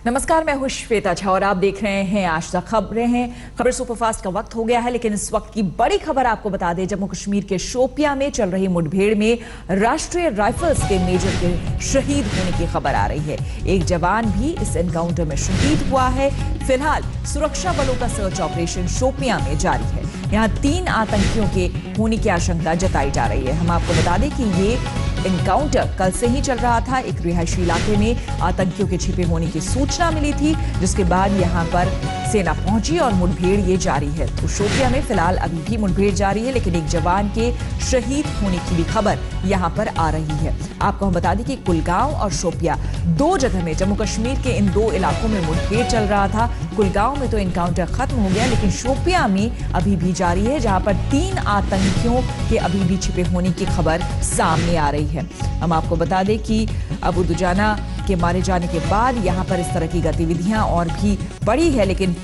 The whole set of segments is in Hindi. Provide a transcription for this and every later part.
नमस्कार, मैं हूं श्वेता झा और आप देख रहे हैं आज तक खबरें हैं। खबर सुपरफास्ट का वक्त हो गया है, लेकिन इस वक्त की बड़ी खबर आपको बता दें, जम्मू कश्मीर के शोपियां में चल रही मुठभेड़ में राष्ट्रीय राइफल्स के मेजर के शहीद होने की खबर आ रही है। एक जवान भी इस एनकाउंटर में शहीद हुआ है। फिलहाल सुरक्षा बलों का सर्च ऑपरेशन शोपियां में जारी है। यहाँ 3 आतंकियों के होने की आशंका जताई जा रही है। हम आपको बता दें कि ये एनकाउंटर कल से ही चल रहा था। एक रिहायशी इलाके में आतंकियों के छिपे होने की सूचना मिली थी, जिसके बाद यहां पर सेना पहुंची और मुठभेड़ ये जारी है। तो शोपियां में फिलहाल अभी भी मुठभेड़ जारी है, लेकिन एक जवान के शहीद होने की भी खबर यहां पर आ रही है। आपको हम बता दें कि कुलगांव और शोपियां 2 जगह में जम्मू कश्मीर के इन 2 इलाकों में मुठभेड़ चल रहा था। कुलगांव में तो एनकाउंटर खत्म हो गया, लेकिन शोपियां में अभी भी जारी है, जहां पर 3 आतंकियों के अभी भी छिपे होने की खबर सामने आ रही है। हम आपको बता दें कि अबू दुजाना के मारे जाने के बाद यहां पर इस तरह की गतिविधियां और भी बढ़ी है, लेकिन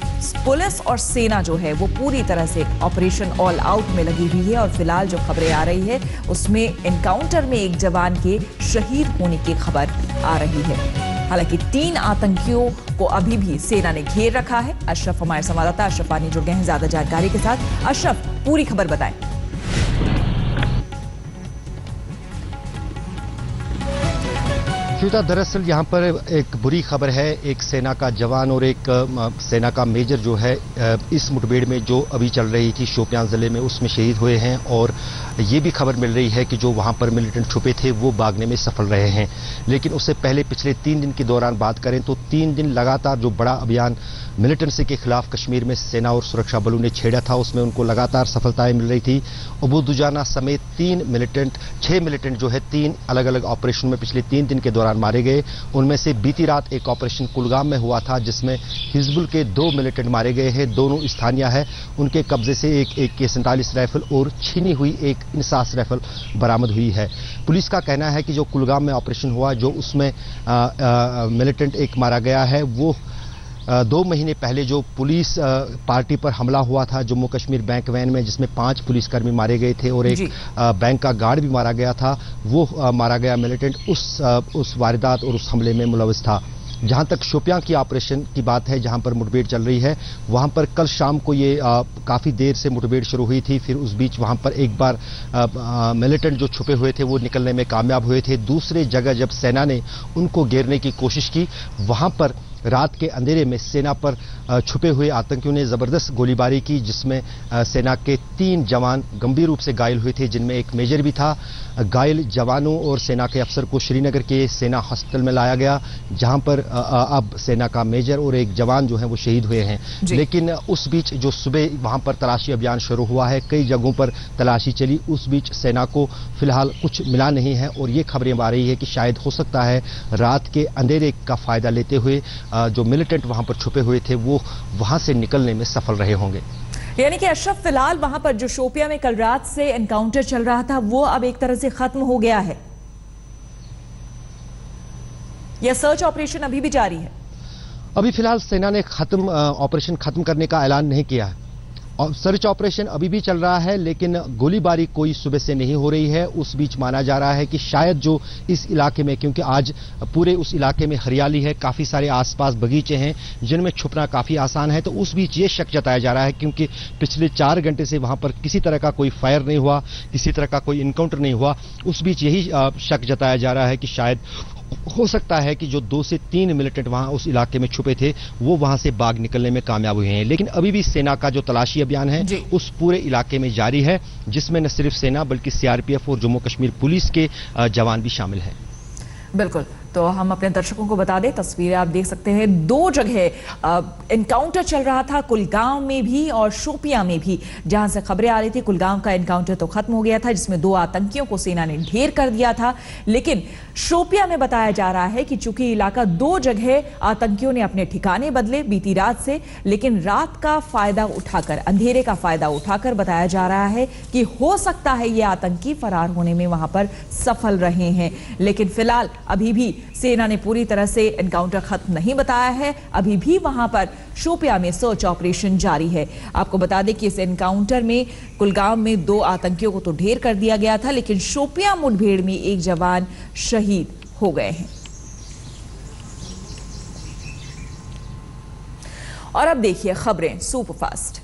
पुलिस और सेना जो है वो पूरी तरह से ऑपरेशन ऑल आउट में लगी हुई है। और फिलहाल जो खबरें आ रही है उसमें एनकाउंटर में एक जवान के शहीद होने की खबर आ रही है। हालांकि 3 आतंकियों को अभी भी सेना ने घेर रखा है। अशरफ, हमारे संवाददाता अशरफ पानी जुड़ गए हैं ज्यादा जानकारी के साथ। अशरफ, पूरी खबर बताएं। दरअसल यहाँ पर एक बुरी खबर है। एक सेना का जवान और एक सेना का मेजर जो है इस मुठभेड़ में जो अभी चल रही थी शोपियां जिले में, उसमें शहीद हुए हैं। और ये भी खबर मिल रही है कि जो वहां पर मिलिटेंट छुपे थे वो भागने में सफल रहे हैं। लेकिन उससे पहले पिछले 3 दिन के दौरान बात करें तो 3 दिन लगातार जो बड़ा अभियान मिलिटेंसी के खिलाफ कश्मीर में सेना और सुरक्षा बलों ने छेड़ा था, उसमें उनको लगातार सफलताएं मिल रही थी। अबू दुजाना समेत 6 मिलिटेंट जो है 3 अलग अलग ऑपरेशन में पिछले 3 दिन के दौरान मारे गए। उनमें से बीती रात एक ऑपरेशन कुलगाम में हुआ था, जिसमें हिजबुल के 2 मिलिटेंट मारे गए हैं। दोनों स्थानीय है। उनके कब्जे से एक AK-47 राइफल और छीनी हुई एक इंसास राइफल बरामद हुई है। पुलिस का कहना है कि जो कुलगाम में ऑपरेशन हुआ, जो उसमें मिलिटेंट एक मारा गया है, वो 2 महीने पहले जो पुलिस पार्टी पर हमला हुआ था जम्मू कश्मीर बैंक वैन में, जिसमें 5 पुलिसकर्मी मारे गए थे और एक बैंक का गार्ड भी मारा गया था, वो मारा गया मिलिटेंट उस वारदात और उस हमले में मुलविस था। जहां तक शोपियां की ऑपरेशन की बात है, जहां पर मुठभेड़ चल रही है, वहां पर कल शाम को ये काफी देर से मुठभेड़ शुरू हुई थी। फिर उस बीच वहां पर एक बार मिलिटेंट जो छुपे हुए थे वो निकलने में कामयाब हुए थे। दूसरे जगह जब सेना ने उनको घेरने की कोशिश की, वहां पर रात के अंधेरे में सेना पर छुपे हुए आतंकियों ने जबरदस्त गोलीबारी की, जिसमें सेना के 3 जवान गंभीर रूप से घायल हुए थे, जिनमें एक मेजर भी था। घायल जवानों और सेना के अफसर को श्रीनगर के सेना हॉस्पिटल में लाया गया, जहां पर अब सेना का मेजर और एक जवान जो है वो शहीद हुए हैं। लेकिन उस बीच जो सुबह वहां पर तलाशी अभियान शुरू हुआ है, कई जगहों पर तलाशी चली, उस बीच सेना को फिलहाल कुछ मिला नहीं है। और ये खबरें आ रही है कि शायद हो सकता है रात के अंधेरे का फायदा लेते हुए जो मिलिटेंट वहां पर छुपे हुए थे वो वहां से निकलने में सफल रहे होंगे। यानी कि अशरफ, फिलहाल वहां पर जो शोपियां में कल रात से एनकाउंटर चल रहा था वो अब एक तरह से खत्म हो गया है, या सर्च ऑपरेशन अभी भी जारी है? अभी फिलहाल सेना ने ऑपरेशन खत्म करने का ऐलान नहीं किया है और सर्च ऑपरेशन अभी भी चल रहा है, लेकिन गोलीबारी कोई सुबह से नहीं हो रही है। उस बीच माना जा रहा है कि शायद जो इस इलाके में, क्योंकि आज पूरे उस इलाके में हरियाली है, काफी सारे आसपास बगीचे हैं जिनमें छुपना काफी आसान है, तो उस बीच ये शक जताया जा रहा है, क्योंकि पिछले 4 घंटे से वहां पर किसी तरह का कोई फायर नहीं हुआ, किसी तरह का कोई इनकाउंटर नहीं हुआ। उस बीच यही शक जताया जा रहा है कि शायद हो सकता है कि जो 2 से 3 मिलिटेंट वहां उस इलाके में छुपे थे वो वहां से भाग निकलने में कामयाब हुए हैं। लेकिन अभी भी सेना का जो तलाशी अभियान है उस पूरे इलाके में जारी है, जिसमें न सिर्फ सेना बल्कि CRPF और जम्मू कश्मीर पुलिस के जवान भी शामिल हैं। बिल्कुल, तो हम अपने दर्शकों को बता दें, तस्वीरें आप देख सकते हैं। 2 जगह एनकाउंटर चल रहा था, कुलगांव में भी और शोपियां में भी, जहां से खबरें आ रही थी। कुलगांव का एनकाउंटर तो खत्म हो गया था, जिसमें 2 आतंकियों को सेना ने ढेर कर दिया था। लेकिन शोपियां में बताया जा रहा है कि चूंकि इलाका 2 जगह आतंकियों ने अपने ठिकाने बदले बीती रात से, लेकिन रात का फायदा उठाकर, अंधेरे का फायदा उठाकर बताया जा रहा है कि हो सकता है ये आतंकी फरार होने में वहां पर सफल रहे हैं। लेकिन फिलहाल अभी भी सेना ने पूरी तरह से एनकाउंटर खत्म नहीं बताया है। अभी भी वहां पर शोपियां में सर्च ऑपरेशन जारी है। आपको बता दें कि इस एनकाउंटर में कुलगाम में 2 आतंकियों को तो ढेर कर दिया गया था, लेकिन शोपियां मुठभेड़ में एक जवान शहीद हो गए हैं। और अब देखिए खबरें सुपरफास्ट।